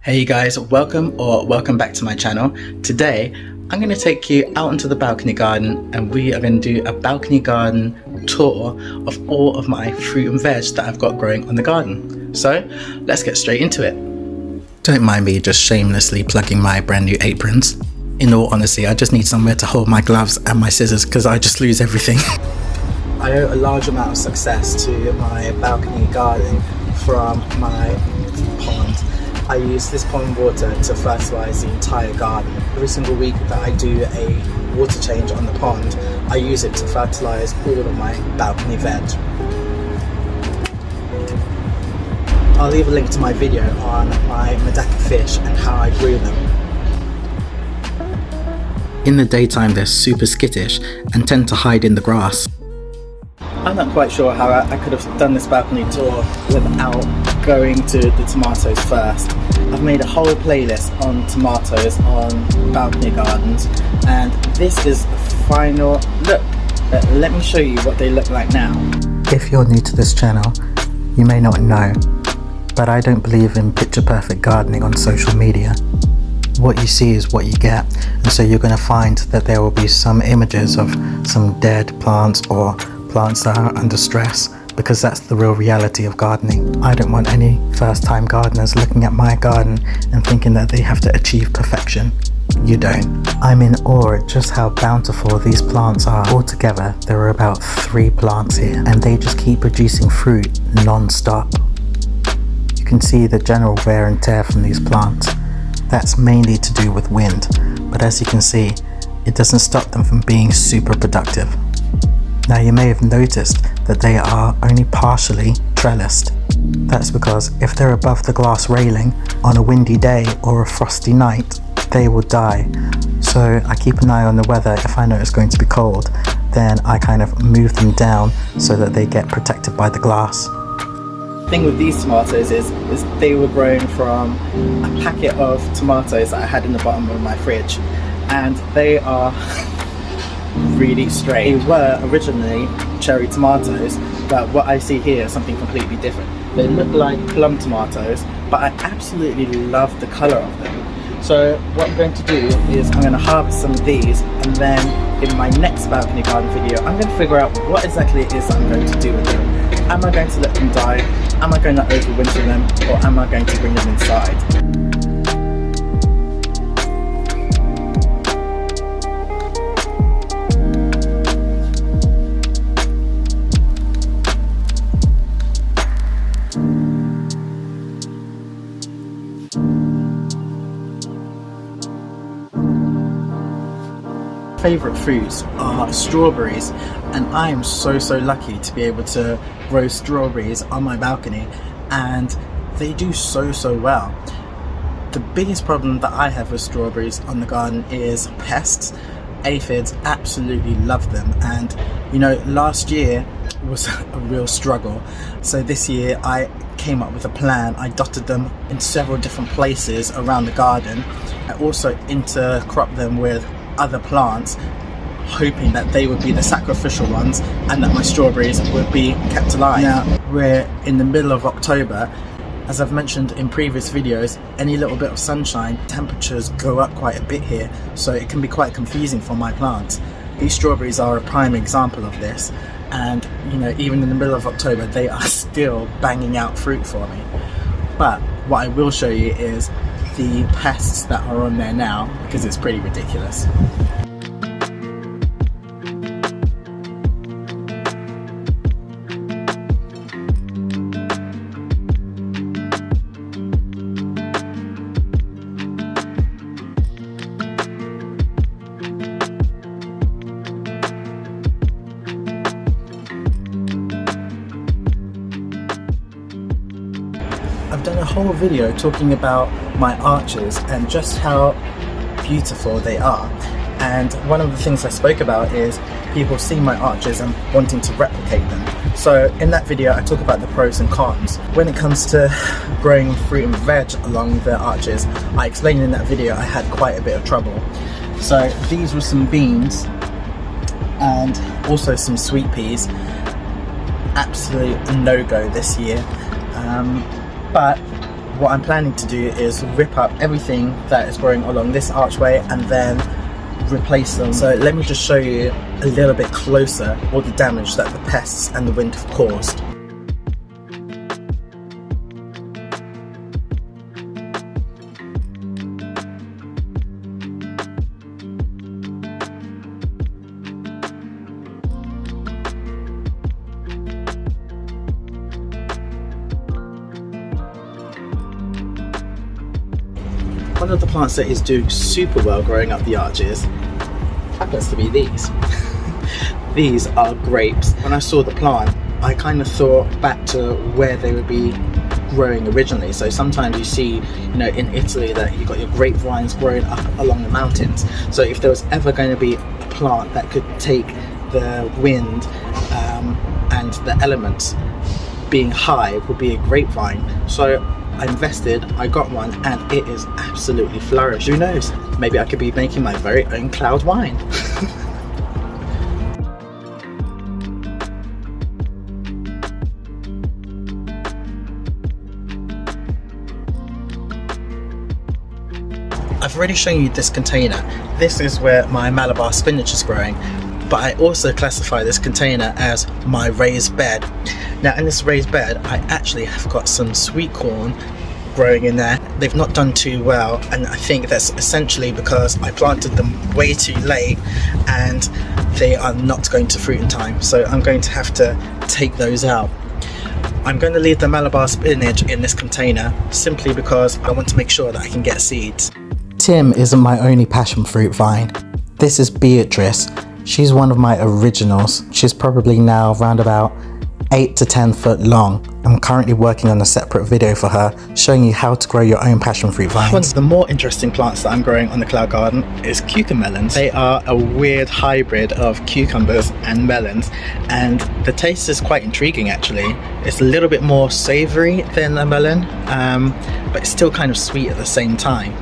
Hey guys, welcome back to my channel. Today I'm going to take you out into the balcony garden and we are going to do a balcony garden tour of all of my fruit and veg that I've got growing on the garden. So let's get straight into it. Don't mind me just shamelessly plugging my brand new aprons. In all honesty, I just need somewhere to hold my gloves and my scissors because I just lose everything. I owe a large amount of success to my balcony garden from my pond. I use this pond water to fertilise the entire garden. Every single week that I do a water change on the pond, I use it to fertilise all of my balcony veg. I'll leave a link to my video on my Medaka fish and how I grew them. In the daytime they're super skittish and tend to hide in the grass. I'm not quite sure how I could have done this balcony tour without going to the tomatoes first. I've made a whole playlist on tomatoes on balcony gardens, and this is the final look. Let me show you what they look like now. If you're new to this channel, you may not know, but I don't believe in picture perfect gardening on social media. What you see is what you get, and so you're going to find that there will be some images of some dead plants or plants that are under stress, because that's the real reality of gardening. I don't want any first-time gardeners looking at my garden and thinking that they have to achieve perfection. You don't. I'm in awe at just how bountiful these plants are. Altogether, there are about 3 plants here, and they just keep producing fruit non-stop. You can see the general wear and tear from these plants. That's mainly to do with wind, but as you can see, it doesn't stop them from being super productive. Now you may have noticed that they are only partially trellised. That's because if they're above the glass railing on a windy day or a frosty night, they will die. So I keep an eye on the weather. If I know it's going to be cold, then I kind of move them down so that they get protected by the glass. The thing with these tomatoes is they were grown from a packet of tomatoes that I had in the bottom of my fridge, and they are really strange. They were originally cherry tomatoes, but what I see here is something completely different. They look like plum tomatoes, but I absolutely love the colour of them. So what I'm going to do is I'm going to harvest some of these, and then in my next balcony garden video I'm going to figure out what exactly it is I'm going to do with them. Am I going to let them die? Am I going to overwinter them? Or am I going to bring them inside? Favourite fruits are strawberries, and I am so lucky to be able to grow strawberries on my balcony, and they do so well. The biggest problem that I have with strawberries on the garden is pests. Aphids absolutely love them, and you know, last year was a real struggle, so this year I came up with a plan. I dotted them in several different places around the garden. I also intercropped them with other plants, hoping that they would be the sacrificial ones and that my strawberries would be kept alive. Now we're in the middle of October. As I've mentioned in previous videos, any little bit of sunshine, temperatures go up quite a bit here, so it can be quite confusing for my plants. These strawberries are a prime example of this, and you know, even in the middle of October they are still banging out fruit for me. But what I will show you is the pests that are on there now, because it's pretty ridiculous. I've done a whole video talking about my arches and just how beautiful they are, and one of the things I spoke about is people seeing my arches and wanting to replicate them. So in that video I talk about the pros and cons. When it comes to growing fruit and veg along the arches, I explained in that video I had quite a bit of trouble. So these were some beans and also some sweet peas. Absolute no-go this year. But what I'm planning to do is rip up everything that is growing along this archway and then replace them. So let me just show you a little bit closer all the damage that the pests and the wind have caused. One of the plants that is doing super well growing up the arches happens to be these. These are grapes. When I saw the plant, I kind of thought back to where they would be growing originally. So sometimes you see, you know, in Italy that you've got your grapevines growing up along the mountains. So if there was ever going to be a plant that could take the wind and the elements, being high would be a grapevine. So I invested, I got one, and it is absolutely flourished. Who knows, maybe I could be making my very own cloud wine. I've already shown you this container. This is where my Malabar spinach is growing, but I also classify this container as my raised bed. Now in this raised bed, I actually have got some sweet corn growing in there. They've not done too well, and I think that's essentially because I planted them way too late and they are not going to fruit in time. So I'm going to have to take those out. I'm going to leave the Malabar spinach in this container simply because I want to make sure that I can get seeds. Tim isn't my only passion fruit vine. This is Beatrice. She's one of my originals. She's probably now around about 8 to 10 foot long. I'm currently working on a separate video for her showing you how to grow your own passion fruit vines. One of the more interesting plants that I'm growing on the cloud garden is cucumber melons. They are a weird hybrid of cucumbers and melons, and the taste is quite intriguing actually. It's a little bit more savory than a melon, but it's still kind of sweet at the same time.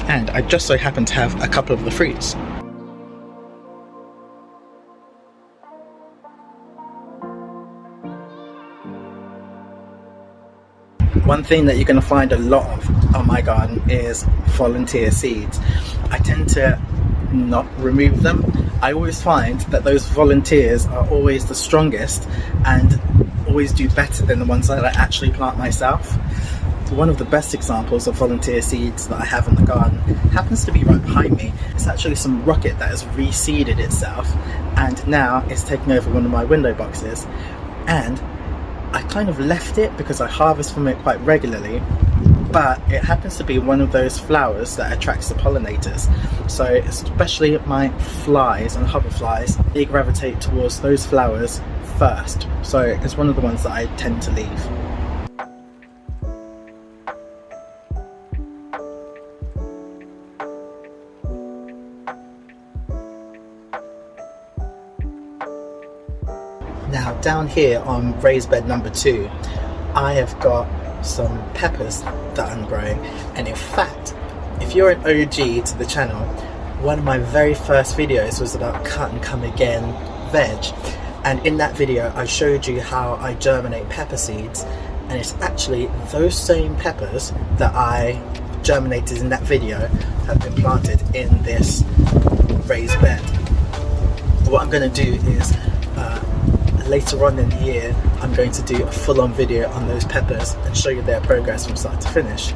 And I just so happen to have a couple of the fruits. One thing that you're going to find a lot of on my garden is volunteer seeds. I tend to not remove them. I always find that those volunteers are always the strongest and always do better than the ones that I actually plant myself. One of the best examples of volunteer seeds that I have in the garden happens to be right behind me. It's actually some rocket that has reseeded itself and now it's taking over one of my window boxes. And I kind of left it because I harvest from it quite regularly, but it happens to be one of those flowers that attracts the pollinators. So especially my flies and hoverflies, they gravitate towards those flowers first. So it's one of the ones that I tend to leave. Now down here on raised bed number 2, I have got some peppers that I'm growing, and in fact, if you're an OG to the channel, one of my very first videos was about cut and come again veg, and in that video I showed you how I germinate pepper seeds, and it's actually those same peppers that I germinated in that video have been planted in this raised bed. What I'm going to do is later on in the year I'm going to do a full-on video on those peppers and show you their progress from start to finish.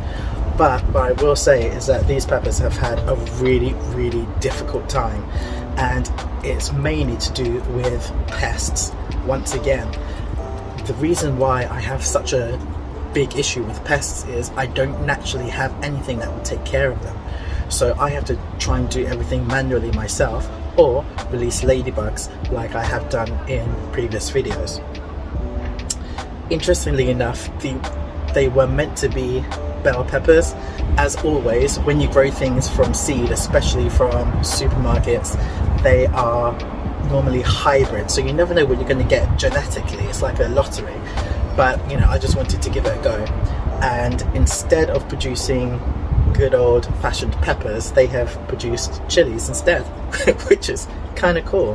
But what I will say is that these peppers have had a really difficult time, and it's mainly to do with pests. Once again, the reason why I have such a big issue with pests is I don't naturally have anything that will take care of them. So I have to try and do everything manually myself, or release ladybugs like I have done in previous videos. Interestingly enough, they were meant to be bell peppers. As always, when you grow things from seed, especially from supermarkets, they are normally hybrid, so you never know what you're going to get genetically. It's like a lottery. But you know, I just wanted to give it a go, and instead of producing good old-fashioned peppers, they have produced chilies instead, which is kind of cool.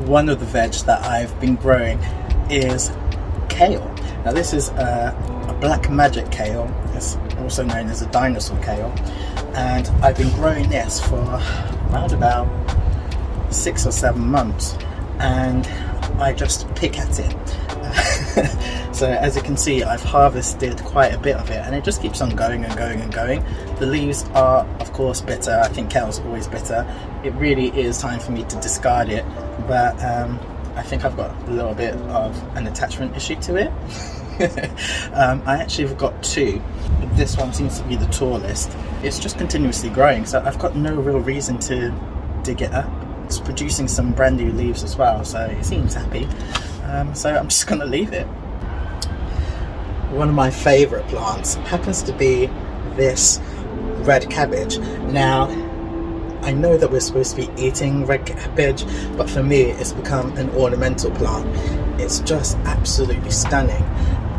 One of the veg that I've been growing is kale. Now this is a black magic kale, it's also known as a dinosaur kale, and I've been growing this for around about 6 or 7 months, and I just pick at it. So as you can see, I've harvested quite a bit of it, and it just keeps on going and going and going. The leaves are of course bitter. I think kale's always bitter. It really is time for me to discard it, but I think I've got a little bit of an attachment issue to it. I actually have got 2. This one seems to be the tallest. It's just continuously growing, so I've got no real reason to dig it up. It's producing some brand new leaves as well, so it seems happy. So I'm just gonna leave it. One of my favourite plants happens to be this red cabbage. Now, I know that we're supposed to be eating red cabbage, but for me it's become an ornamental plant. It's just absolutely stunning,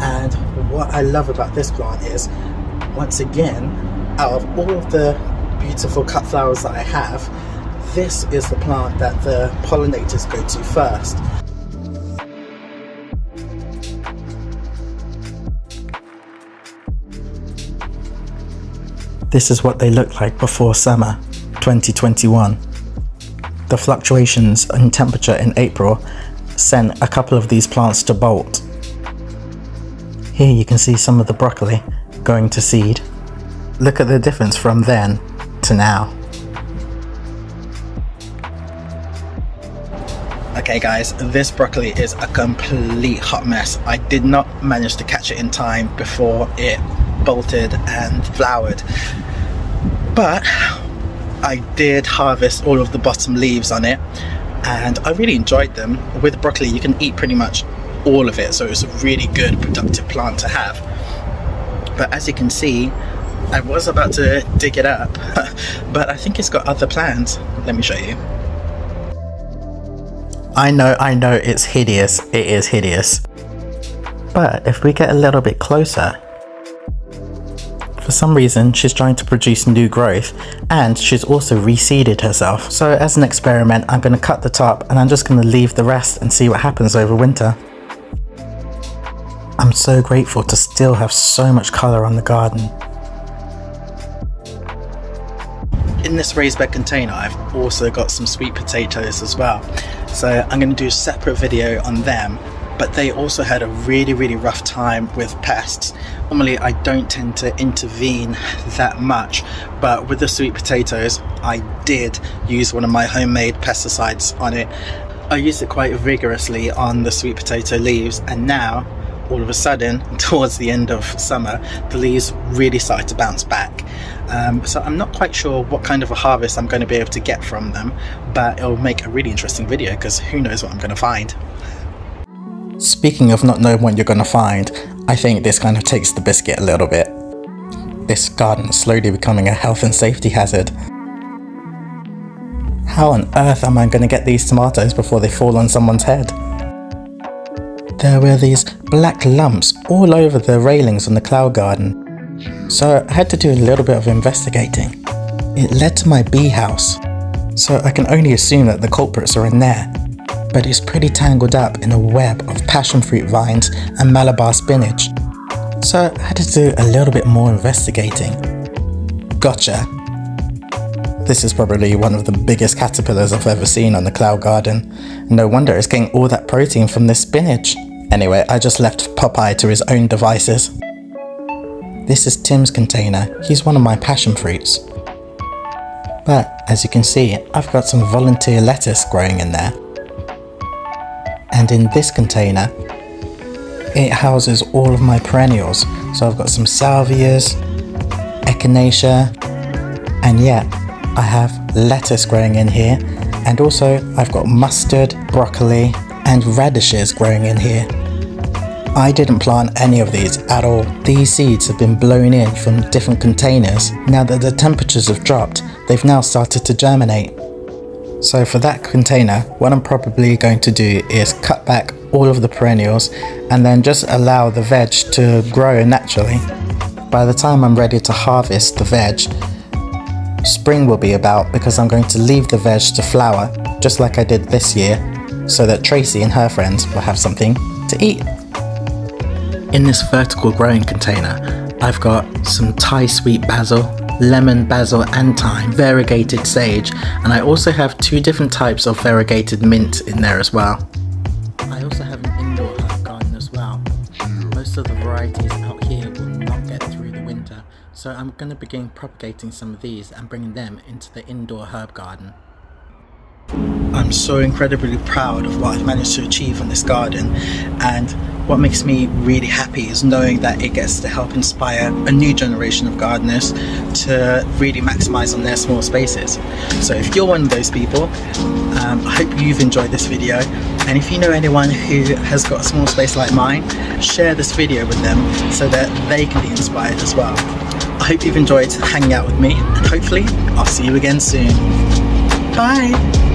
and what I love about this plant is, once again, out of all of the beautiful cut flowers that I have, this is the plant that the pollinators go to first. This is what they look like before summer 2021. The fluctuations in temperature in April sent a couple of these plants to bolt. Here you can see some of the broccoli going to seed. Look at the difference from then to now. Okay guys, this broccoli is a complete hot mess. I did not manage to catch it in time before it bolted and flowered, but I did harvest all of the bottom leaves on it, and I really enjoyed them. With broccoli you can eat pretty much all of it, so it's a really good productive plant to have. But as you can see, I was about to dig it up, but I think it's got other plans. Let me show you. I know it's hideous, it is hideous, but if we get a little bit closer, for some reason she's trying to produce new growth, and she's also reseeded herself. So as an experiment, I'm going to cut the top and I'm just going to leave the rest and see what happens over winter. I'm so grateful to still have so much colour on the garden. In this raised bed container I've also got some sweet potatoes as well, so I'm going to do a separate video on them, but they also had a really rough time with pests. Normally I don't tend to intervene that much, but with the sweet potatoes I did use one of my homemade pesticides on it. I used it quite vigorously on the sweet potato leaves, and now all of a sudden towards the end of summer the leaves really started to bounce back. So I'm not quite sure what kind of a harvest I'm going to be able to get from them, but it'll make a really interesting video because who knows what I'm going to find. Speaking of not knowing what you're going to find, I think this kind of takes the biscuit a little bit. This garden is slowly becoming a health and safety hazard. How on earth am I going to get these tomatoes before they fall on someone's head? There were these black lumps all over the railings on the cloud garden, so I had to do a little bit of investigating. It led to my bee house, so I can only assume that the culprits are in there, but it's pretty tangled up in a web of passion fruit vines and Malabar spinach, so I had to do a little bit more investigating. Gotcha! This is probably one of the biggest caterpillars I've ever seen on the cloud garden. No wonder it's getting all that protein from this spinach. Anyway, I just left Popeye to his own devices. This is Tim's container. He's one of my passion fruits. But as you can see, I've got some volunteer lettuce growing in there. And in this container, it houses all of my perennials. So I've got some salvias, echinacea, and yeah, I have lettuce growing in here. And also I've got mustard, broccoli, and radishes growing in here. I didn't plant any of these at all. These seeds have been blown in from different containers. Now that the temperatures have dropped, they've now started to germinate. So for that container, what I'm probably going to do is cut back all of the perennials and then just allow the veg to grow naturally. By the time I'm ready to harvest the veg, spring will be about, because I'm going to leave the veg to flower just like I did this year, so that Tracy and her friends will have something to eat. In this vertical growing container, I've got some Thai sweet basil, lemon, basil and thyme, variegated sage, and I also have 2 different types of variegated mint in there as well. I also have an indoor herb garden as well. Most of the varieties out here will not get through the winter, so I'm going to begin propagating some of these and bringing them into the indoor herb garden. I'm so incredibly proud of what I've managed to achieve on this garden, and what makes me really happy is knowing that it gets to help inspire a new generation of gardeners to really maximise on their small spaces. So if you're one of those people, I hope you've enjoyed this video, and if you know anyone who has got a small space like mine, share this video with them so that they can be inspired as well. I hope you've enjoyed hanging out with me, and hopefully I'll see you again soon. Bye!